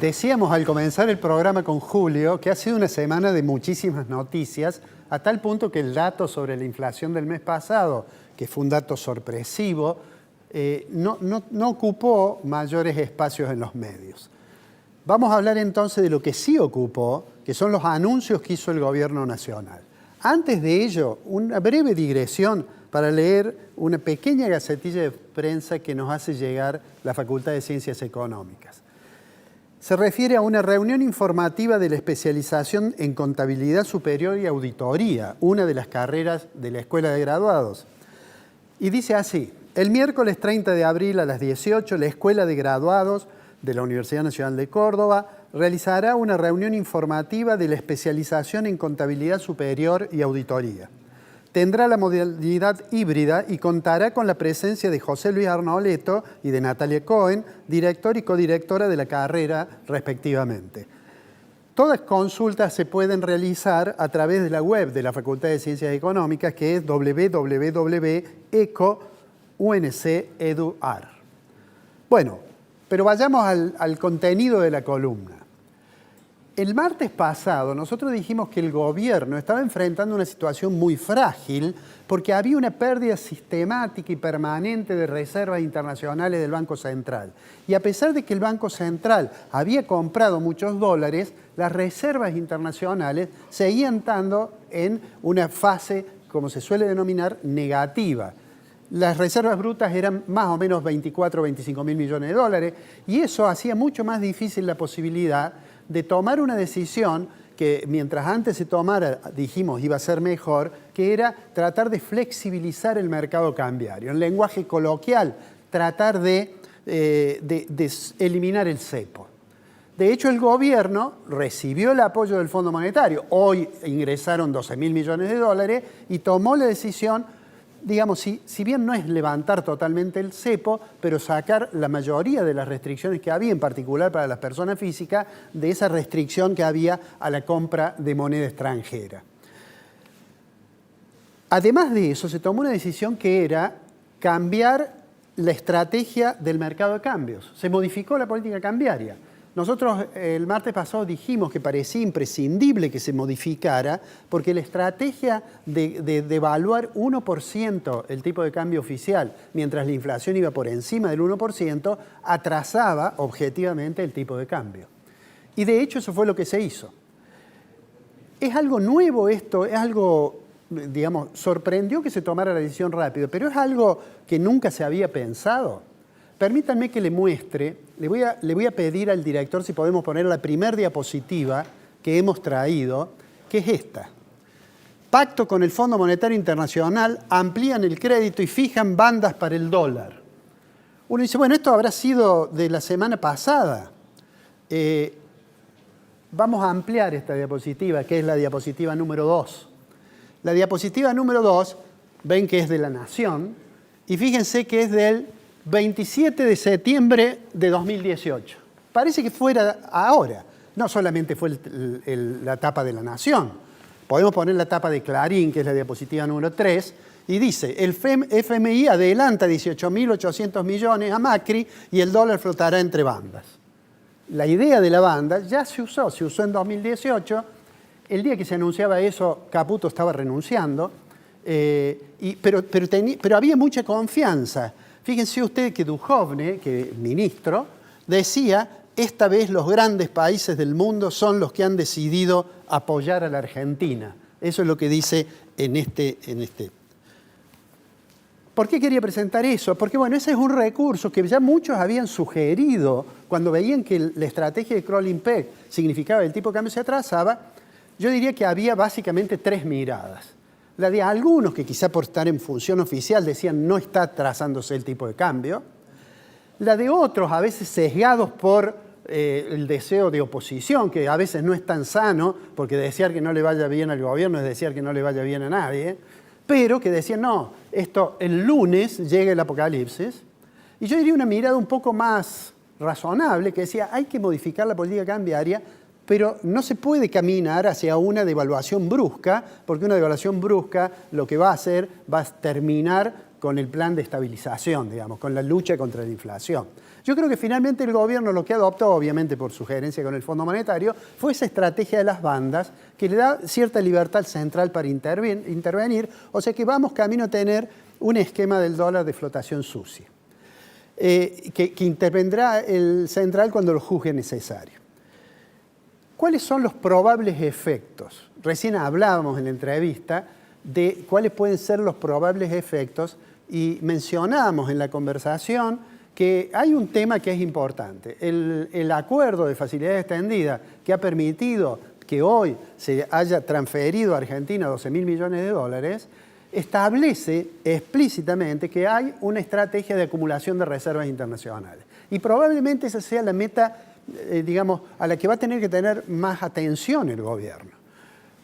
Decíamos al comenzar el programa con Julio que ha sido una semana de muchísimas noticias, a tal punto que el dato sobre la inflación del mes pasado, que fue un dato sorpresivo, no ocupó mayores espacios en los medios. Vamos a hablar entonces de lo que sí ocupó, que son los anuncios que hizo el Gobierno Nacional. Antes de ello, una breve digresión para leer una pequeña gacetilla de prensa que nos hace llegar la Facultad de Ciencias Económicas. Se refiere a una reunión informativa de la especialización en Contabilidad Superior y Auditoría, una de las carreras de la Escuela de Graduados. Y dice así: el miércoles 30 de abril a las 18, la Escuela de Graduados de la Universidad Nacional de Córdoba realizará una reunión informativa de la especialización en Contabilidad Superior y Auditoría. Tendrá la modalidad híbrida y contará con la presencia de José Luis Arnoleto y de Natalia Cohen, director y codirectora de la carrera, respectivamente. Todas consultas se pueden realizar a través de la web de la Facultad de Ciencias Económicas, que es www.eco.unc.edu.ar. Bueno, pero vayamos al contenido de la columna. El martes pasado nosotros dijimos que el gobierno estaba enfrentando una situación muy frágil porque había una pérdida sistemática y permanente de reservas internacionales del Banco Central. Y a pesar de que el Banco Central había comprado muchos dólares, las reservas internacionales seguían estando en una fase, como se suele denominar, negativa. Las reservas brutas eran más o menos 24 o 25 mil millones de dólares y eso hacía mucho más difícil la posibilidad de tomar una decisión que mientras antes se tomara, dijimos, iba a ser mejor, que era tratar de flexibilizar el mercado cambiario. En lenguaje coloquial, tratar de eliminar el cepo. De hecho, el gobierno recibió el apoyo del Fondo Monetario. Hoy ingresaron 12 mil millones de dólares y tomó la decisión, digamos, si bien no es levantar totalmente el cepo, pero sacar la mayoría de las restricciones que había, en particular para las personas físicas, de esa restricción que había a la compra de moneda extranjera. Además de eso, se tomó una decisión que era cambiar la estrategia del mercado de cambios. Se modificó la política cambiaria. Nosotros el martes pasado dijimos que parecía imprescindible que se modificara porque la estrategia de devaluar 1% el tipo de cambio oficial mientras la inflación iba por encima del 1% atrasaba objetivamente el tipo de cambio. Y de hecho eso fue lo que se hizo. Es algo nuevo esto, es algo, digamos, sorprendió que se tomara la decisión rápido, pero es algo que nunca se había pensado. Permítanme que le muestre, le voy a pedir al director si podemos poner la primera diapositiva que hemos traído, que es esta. Pacto con el Fondo Monetario Internacional, amplían el crédito y fijan bandas para el dólar. Uno dice, bueno, esto habrá sido de la semana pasada. Vamos a ampliar esta diapositiva, que es la diapositiva número 2. La diapositiva número 2, ven que es de La Nación, y fíjense que es del 27 de septiembre de 2018. Parece que fuera ahora. No solamente fue la tapa de La Nación. Podemos poner la tapa de Clarín, que es la diapositiva número 3, y dice, el FMI adelanta 18.800 millones a Macri y el dólar flotará entre bandas. La idea de la banda ya se usó en 2018. El día que se anunciaba eso, Caputo estaba renunciando, pero había mucha confianza. Fíjense ustedes que Duhovne, que ministro, decía, esta vez los grandes países del mundo son los que han decidido apoyar a la Argentina. Eso es lo que dice en este. ¿Por qué quería presentar eso? Porque, bueno, ese es un recurso que ya muchos habían sugerido cuando veían que la estrategia de crawling peg significaba que el tipo de cambio se atrasaba. Yo diría que había básicamente tres miradas. La de algunos que quizá por estar en función oficial decían no está trazándose el tipo de cambio. La de otros, a veces sesgados por el deseo de oposición, que a veces no es tan sano, porque desear que no le vaya bien al gobierno es desear que no le vaya bien a nadie, pero que decían no, esto el lunes llega el apocalipsis. Y yo diría una mirada un poco más razonable que decía hay que modificar la política cambiaria, pero no se puede caminar hacia una devaluación brusca, porque una devaluación brusca lo que va a hacer va a terminar con el plan de estabilización, digamos, con la lucha contra la inflación. Yo creo que finalmente el gobierno lo que adoptó, obviamente por sugerencia con el Fondo Monetario, fue esa estrategia de las bandas que le da cierta libertad central para intervenir, o sea que vamos camino a tener un esquema del dólar de flotación sucia, que intervendrá el central cuando lo juzgue necesario. ¿Cuáles son los probables efectos? Recién hablábamos en la entrevista de cuáles pueden ser los probables efectos y mencionábamos en la conversación que hay un tema que es importante. El acuerdo de facilidad extendida que ha permitido que hoy se haya transferido a Argentina 12.000 millones de dólares establece explícitamente que hay una estrategia de acumulación de reservas internacionales. Y probablemente esa sea la meta, digamos, a la que va a tener que tener más atención el gobierno.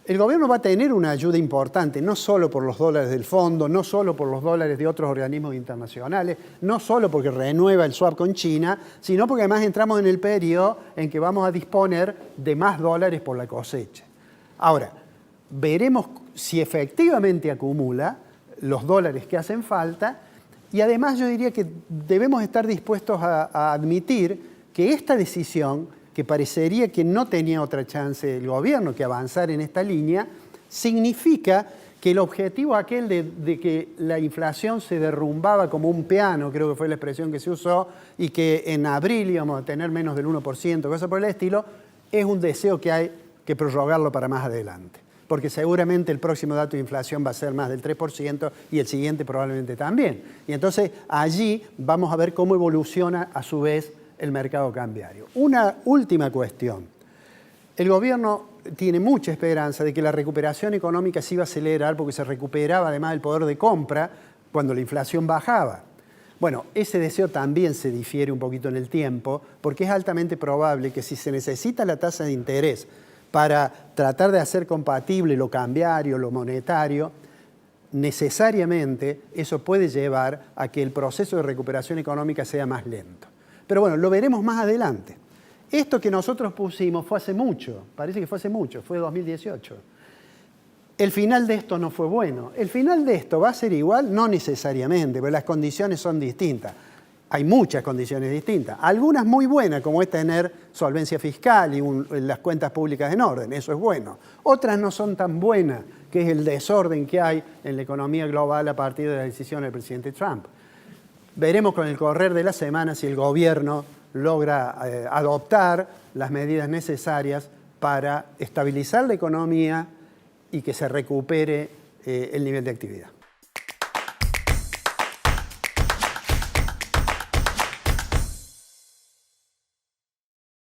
El gobierno va a tener una ayuda importante, no solo por los dólares del fondo, no solo por los dólares de otros organismos internacionales, no solo porque renueva el swap con China, sino porque además entramos en el periodo en que vamos a disponer de más dólares por la cosecha. Ahora, veremos si efectivamente acumula los dólares que hacen falta y además yo diría que debemos estar dispuestos a admitir que esta decisión, que parecería que no tenía otra chance el gobierno que avanzar en esta línea, significa que el objetivo aquel de que la inflación se derrumbaba como un piano, creo que fue la expresión que se usó, y que en abril íbamos a tener menos del 1%, cosas por el estilo, es un deseo que hay que prorrogarlo para más adelante. Porque seguramente el próximo dato de inflación va a ser más del 3% y el siguiente probablemente también. Y entonces allí vamos a ver cómo evoluciona a su vez el mercado cambiario. Una última cuestión. El gobierno tiene mucha esperanza de que la recuperación económica se iba a acelerar porque se recuperaba además el poder de compra cuando la inflación bajaba. Bueno, ese deseo también se difiere un poquito en el tiempo porque es altamente probable que si se necesita la tasa de interés para tratar de hacer compatible lo cambiario, lo monetario, necesariamente eso puede llevar a que el proceso de recuperación económica sea más lento. Pero bueno, lo veremos más adelante. Esto que nosotros pusimos fue hace mucho, parece que fue hace mucho, fue 2018. El final de esto no fue bueno. ¿El final de esto va a ser igual? No necesariamente, porque las condiciones son distintas. Hay muchas condiciones distintas. Algunas muy buenas, como es tener solvencia fiscal y las cuentas públicas en orden, eso es bueno. Otras no son tan buenas, que es el desorden que hay en la economía global a partir de la decisión del presidente Trump. Veremos con el correr de la semana si el gobierno logra adoptar las medidas necesarias para estabilizar la economía y que se recupere el nivel de actividad.